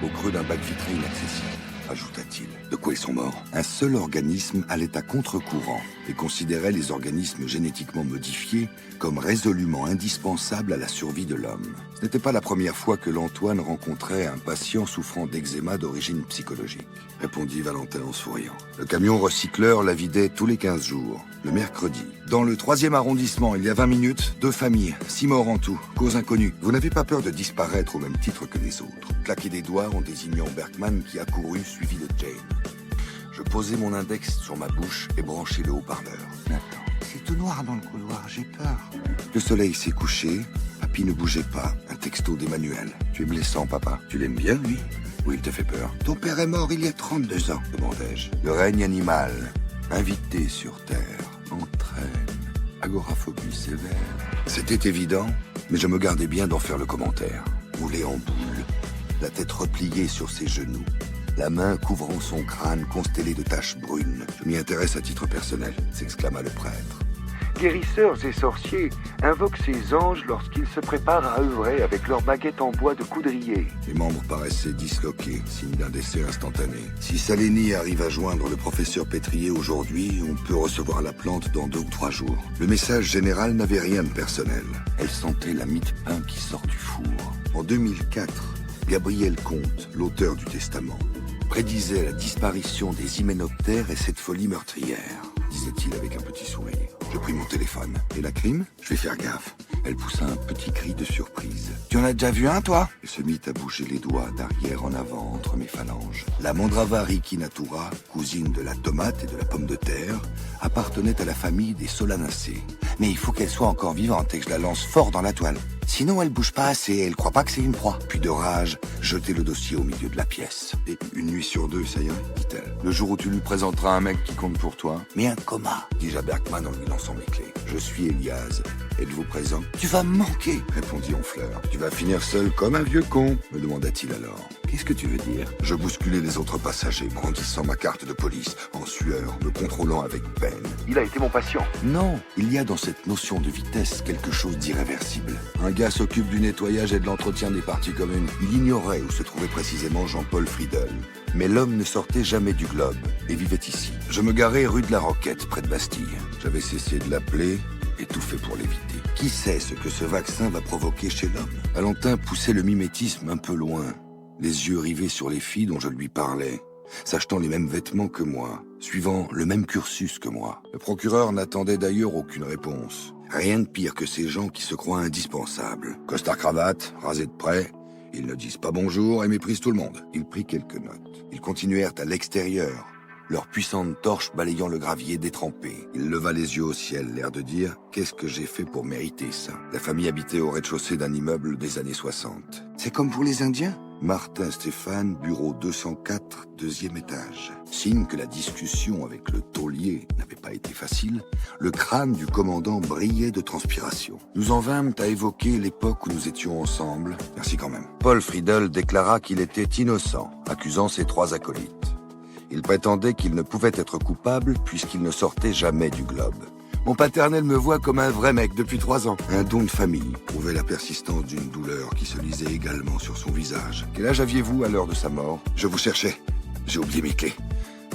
au creux d'un bac vitré inaccessible, ajouta-t-il. De quoi ils sont morts? Un seul organisme allait à contre-courant et considérait les organismes génétiquement modifiés comme résolument indispensables à la survie de l'homme. Ce n'était pas la première fois que l'Antoine rencontrait un patient souffrant d'eczéma d'origine psychologique, répondit Valentin en souriant. Le camion recycleur la vidait tous les 15 jours, le mercredi. Dans le 3e arrondissement, il y a 20 minutes, 2 familles, 6 morts en tout, cause inconnue. Vous n'avez pas peur de disparaître au même titre que les autres? Claquer des doigts en désignant Berkman qui accourut suivi de Jane. Je posai mon index sur ma bouche et branchai le haut-parleur. Nathan, c'est tout noir dans le couloir, j'ai peur. Le soleil s'est couché, papy ne bougeait pas, un texto d'Emmanuel. Tu es blessant, papa. Tu l'aimes bien, lui? Ou il te fait peur? Ton père est mort il y a 32 ans, demandai-je. Le règne animal, invité sur Terre, entraîne, agoraphobie sévère. C'était évident, mais je me gardais bien d'en faire le commentaire. Roulé en boule, la tête repliée sur ses genoux, la main couvrant son crâne constellé de taches brunes. Je m'y intéresse à titre personnel, s'exclama le prêtre. Guérisseurs et sorciers invoquent ces anges lorsqu'ils se préparent à œuvrer avec leurs baguettes en bois de coudrier. Les membres paraissaient disloqués, signe d'un décès instantané. Si Salény arrive à joindre le professeur Pétrier aujourd'hui, on peut recevoir la plante dans 2 ou 3 jours. Le message général n'avait rien de personnel. Elle sentait la mie de pain qui sort du four. En 2004, Gabriel Comte, l'auteur du Testament, prédisait la disparition des hyménoptères et cette folie meurtrière, disait-il avec un petit sourire. Je pris mon téléphone. Et la crime? Je vais faire gaffe. Elle poussa un petit cri de surprise. Tu en as déjà vu un, toi? Elle se mit à bouger les doigts d'arrière en avant entre mes phalanges. La Mandrava ricinatura, cousine de la tomate et de la pomme de terre, appartenait à la famille des Solanacées. Mais il faut qu'elle soit encore vivante et que je la lance fort dans la toile. Sinon, elle bouge pas assez, elle croit pas que c'est une proie. Puis de rage, jeter le dossier au milieu de la pièce. Et 1 nuit sur 2, ça irait, dit-elle. Le jour où tu lui présenteras un mec qui compte pour toi. Mais un coma, dis-je à Berkman en lui lançant mes clés. Je suis Elias. Êtes-vous présent? Tu vas me manquer, répondit Honfleur. Tu vas finir seul comme un vieux con, me demanda-t-il alors. Qu'est-ce que tu veux dire? Je bousculais les autres passagers, brandissant ma carte de police, en sueur, me contrôlant avec peine. Il a été mon patient. Non, il y a dans cette notion de vitesse quelque chose d'irréversible. Un gars s'occupe du nettoyage et de l'entretien des parties communes. Il ignorait où se trouvait précisément Jean-Paul Friedel. Mais l'homme ne sortait jamais du globe et vivait ici. Je me garais rue de la Roquette, près de Bastille. J'avais cessé de l'appeler et tout fait pour l'éviter. Qui sait ce que ce vaccin va provoquer chez l'homme? Valentin poussait le mimétisme un peu loin, les yeux rivés sur les filles dont je lui parlais, s'achetant les mêmes vêtements que moi, suivant le même cursus que moi. Le procureur n'attendait d'ailleurs aucune réponse. Rien de pire que ces gens qui se croient indispensables. Costard-cravate, rasés de près, ils ne disent pas bonjour et méprisent tout le monde. Il prit quelques notes. Ils continuèrent à l'extérieur, leur puissante torche balayant le gravier détrempé. Il leva les yeux au ciel, l'air de dire « Qu'est-ce que j'ai fait pour mériter ça ?» La famille habitait au rez-de-chaussée d'un immeuble des années 60. C'est comme pour les Indiens? Martin Stéphane, bureau 204, 2e étage. Signe que la discussion avec le taulier n'avait pas été facile, le crâne du commandant brillait de transpiration. Nous en vînmes à évoquer l'époque où nous étions ensemble. Merci quand même. Paul Friedel déclara qu'il était innocent, accusant ses 3 acolytes. Il prétendait qu'il ne pouvait être coupable puisqu'il ne sortait jamais du globe. Mon paternel me voit comme un vrai mec depuis 3 ans. Un don de famille prouvait la persistance d'une douleur qui se lisait également sur son visage. Quel âge aviez-vous à l'heure de sa mort? Je vous cherchais. J'ai oublié mes clés.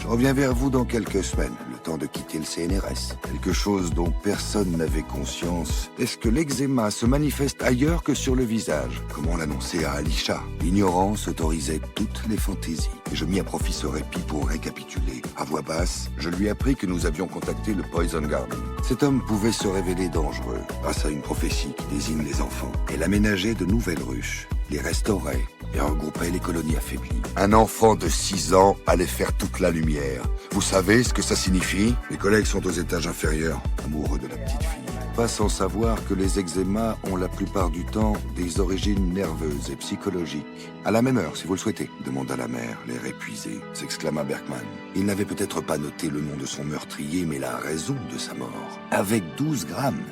Je reviens vers vous dans quelques semaines, le temps de quitter le CNRS. Quelque chose dont personne n'avait conscience. Est-ce que l'eczéma se manifeste ailleurs que sur le visage? Comment l'annoncer à Alisha? L'ignorance autorisait toutes les fantaisies. Et je mis à profit ce répit pour récapituler. À voix basse, je lui appris que nous avions contacté le Poison Garden. Cet homme pouvait se révéler dangereux grâce à une prophétie qui désigne les enfants. Elle aménageait de nouvelles ruches, les restaurait et regroupait les colonies affaiblies. Un enfant de 6 ans allait faire toute la lumière. Vous savez ce que ça signifie? Les collègues sont aux étages inférieurs, amoureux de la petite fille. Pas sans savoir que les eczémas ont la plupart du temps des origines nerveuses et psychologiques. À la même heure, si vous le souhaitez, demanda la mère, l'air épuisé, s'exclama Berkman. Il n'avait peut-être pas noté le nom de son meurtrier, mais la raison de sa mort. Avec 12 grammes,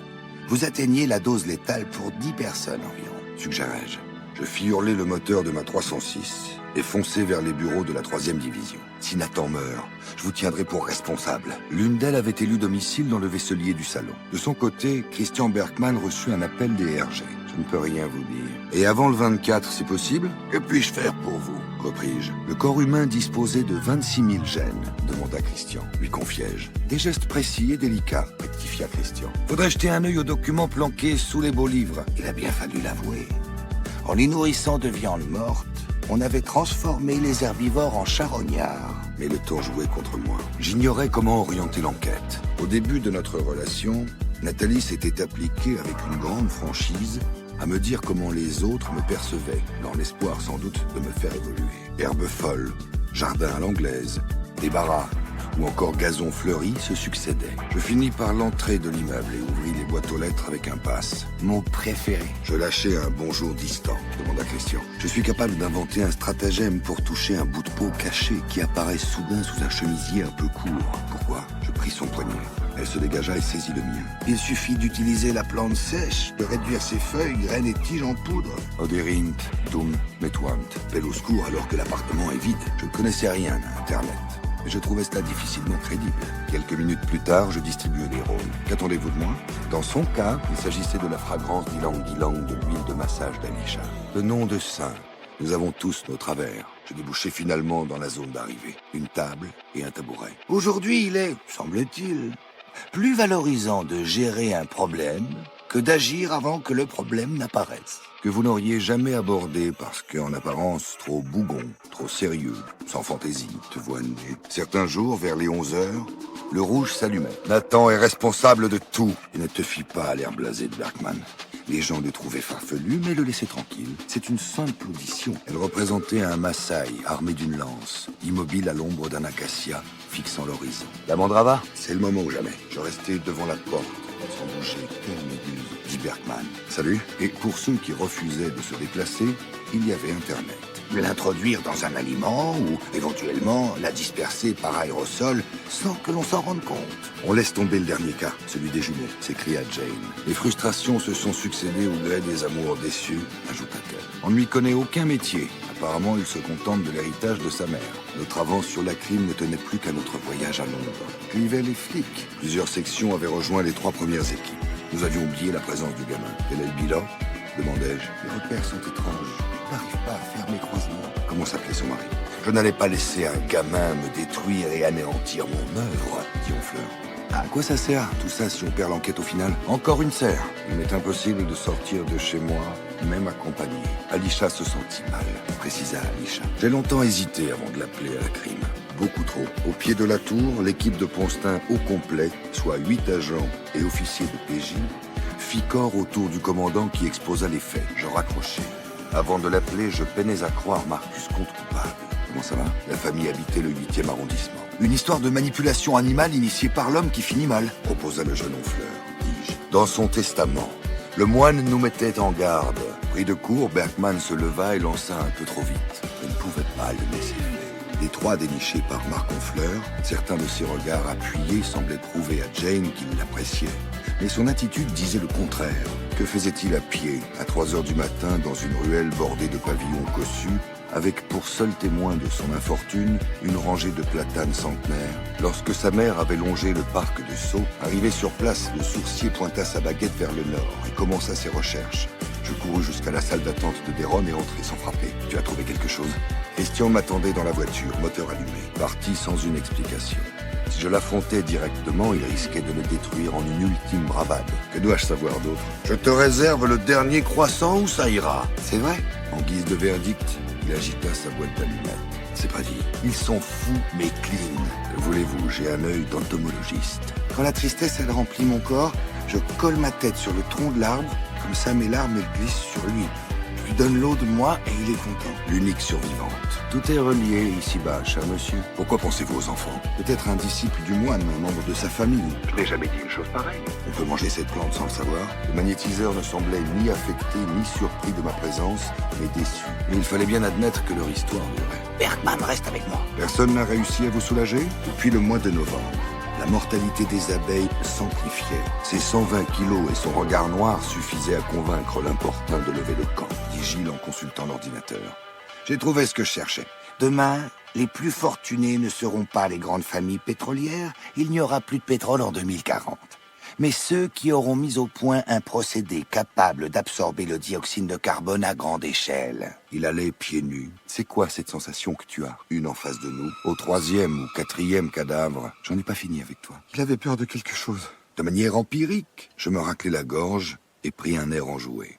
vous atteignez la dose létale pour 10 personnes environ, suggérai-je. Je fis hurler le moteur de ma 306 et foncer vers les bureaux de la 3e division. Si Nathan meurt, je vous tiendrai pour responsable. L'une d'elles avait élu domicile dans le vaisselier du salon. De son côté, Christian Berkman reçut un appel des RG. Je Je ne peux rien vous dire. Et avant le 24, c'est possible? Que puis-je faire pour vous? Repris-je. Le corps humain disposait de 26 000 gènes, demanda Christian. Lui confiai-je. Des gestes précis et délicats, rectifia Christian. Faudrait jeter un œil aux documents planqués sous les beaux livres. Il a bien fallu l'avouer. En les nourrissant de viande morte, on avait transformé les herbivores en charognards. Mais le tour jouait contre moi. J'ignorais comment orienter l'enquête. Au début de notre relation, Nathalie s'était appliquée avec une grande franchise à me dire comment les autres me percevaient, dans l'espoir sans doute de me faire évoluer. Herbes folles, jardin à l'anglaise, débarras ou encore gazon fleuri se succédaient. Je finis par l'entrée de l'immeuble et ouvris les boîtes aux lettres avec un passe. Mon préféré. Je lâchai un bonjour distant, demanda Christian. Je suis capable d'inventer un stratagème pour toucher un bout de peau caché qui apparaît soudain sous un chemisier un peu court. Pourquoi? Je pris son poignet. Elle se dégagea et saisit le mien. Il suffit d'utiliser la plante sèche, de réduire ses feuilles, graines et tiges en poudre. Oderint, dum, metwant. Bel au secours alors que l'appartement est vide. Je ne connaissais rien à Internet. Mais je trouvais cela difficilement crédible. Quelques minutes plus tard, je distribuais les rôles. Qu'attendez-vous de moi? Dans son cas, il s'agissait de la fragrance d'ylang-ylang de l'huile de massage d'Alisha. Le nom de saint. Nous avons tous nos travers. Je débouchai finalement dans la zone d'arrivée. Une table et un tabouret. Aujourd'hui, il est, semble-t-il, plus valorisant de gérer un problème que d'agir avant que le problème n'apparaisse. Que vous n'auriez jamais abordé parce qu'en apparence trop bougon, trop sérieux, sans fantaisie, te voix nez. Certains jours, vers les 11 heures, le rouge s'allumait. Nathan est responsable de tout. Il ne te fie pas à l'air blasé de Bergman. Les gens le trouvaient farfelu, mais le laissaient tranquille. C'est une simple audition. Elle représentait un Maasai armé d'une lance, immobile à l'ombre d'un acacia, fixant l'horizon. La Mandrava? C'est le moment ou jamais. Je restais devant la porte, sans bouger. Quelle méduse, dit Bergman. Salut. Et pour ceux qui refusaient de se déplacer, il y avait Internet. L'introduire dans un aliment ou, éventuellement, la disperser par aérosol sans que l'on s'en rende compte. On laisse tomber le dernier cas, celui des jumeaux, s'écria Jane. Les frustrations se sont succédées au gré des amours déçus, ajouta-t-elle. On ne lui connaît aucun métier. Apparemment, il se contente de l'héritage de sa mère. Notre avance sur la crime ne tenait plus qu'à notre voyage à Londres. Suivaient les flics. Plusieurs sections avaient rejoint les 3 premières équipes. Nous avions oublié la présence du gamin. Quel est le bilan? Demandai-je. Les repères sont étranges. Je n'arrive pas à faire mes croisements. Comment s'appelait son mari? Je n'allais pas laisser un gamin me détruire et anéantir mon œuvre, dit Honfleur. À quoi ça sert, tout ça, si on perd l'enquête au final? Encore une serre. Il m'est impossible de sortir de chez moi, même accompagné. Alisha se sentit mal, précisa Alisha. J'ai longtemps hésité avant de l'appeler à la crime. Beaucoup trop. Au pied de la tour, l'équipe de Ponstin au complet, soit 8 agents et officiers de PJ, fit corps autour du commandant qui exposa les faits. Je raccrochai. Avant de l'appeler, je peinais à croire Marcus compte coupable. Comment ça va? La famille habitait le 8e arrondissement. Une histoire de manipulation animale initiée par l'homme qui finit mal, proposa le jeune Honfleur, dis-je. Dans son testament, le moine nous mettait en garde. Pris de court, Bergman se leva et lança un peu trop vite. Je ne pouvais pas le laisser faire. Les 3 dénichés par Marc Honfleur, certains de ses regards appuyés semblaient prouver à Jane qu'il l'appréciait. Mais son attitude disait le contraire. Que faisait-il à pied, à 3 heures du matin, dans une ruelle bordée de pavillons cossus, avec pour seul témoin de son infortune une rangée de platanes centenaires? Lorsque sa mère avait longé le parc de Sceaux, arrivé sur place, le sourcier pointa sa baguette vers le nord et commença ses recherches. Je courus jusqu'à la salle d'attente de Deron et entrai sans frapper. Tu as trouvé quelque chose? Christian m'attendait dans la voiture, moteur allumé, parti sans une explication. Si je l'affrontais directement, il risquait de me détruire en une ultime bravade. Que dois-je savoir d'autre? Je te réserve le dernier croissant ou ça ira? C'est vrai? En guise de verdict, il agita sa boîte d'allumettes. C'est pas dit. Ils sont fous, mais clean. Que voulez-vous? J'ai un œil d'entomologiste. Quand la tristesse, elle remplit mon corps, je colle ma tête sur le tronc de l'arbre, comme ça mes larmes glissent sur lui. Je lui donne l'eau de moi et il est content. L'unique survivante. Tout est relié ici-bas, cher monsieur. Pourquoi pensez-vous aux enfants? Peut-être un disciple du moine, un membre de sa famille. Je n'ai jamais dit une chose pareille. On peut manger cette plante sans le savoir. Le magnétiseur ne semblait ni affecté, ni surpris de ma présence, mais déçu. Mais il fallait bien admettre que leur histoire durait. Bergman, reste avec moi. Personne n'a réussi à vous soulager? Depuis le mois de novembre, la mortalité des abeilles s'amplifiait. Ses 120 kilos et son regard noir suffisaient à convaincre l'importun de lever le camp, dit Gilles en consultant l'ordinateur. J'ai trouvé ce que je cherchais. Demain, les plus fortunés ne seront pas les grandes familles pétrolières. Il n'y aura plus de pétrole en 2040. mais ceux qui auront mis au point un procédé capable d'absorber le dioxyde de carbone à grande échelle. Il allait pieds nus. C'est quoi cette sensation que tu as? Une en face de nous, au 3e ou 4e cadavre. J'en ai pas fini avec toi. Il avait peur de quelque chose. De manière empirique, je me raclai la gorge et pris un air enjoué.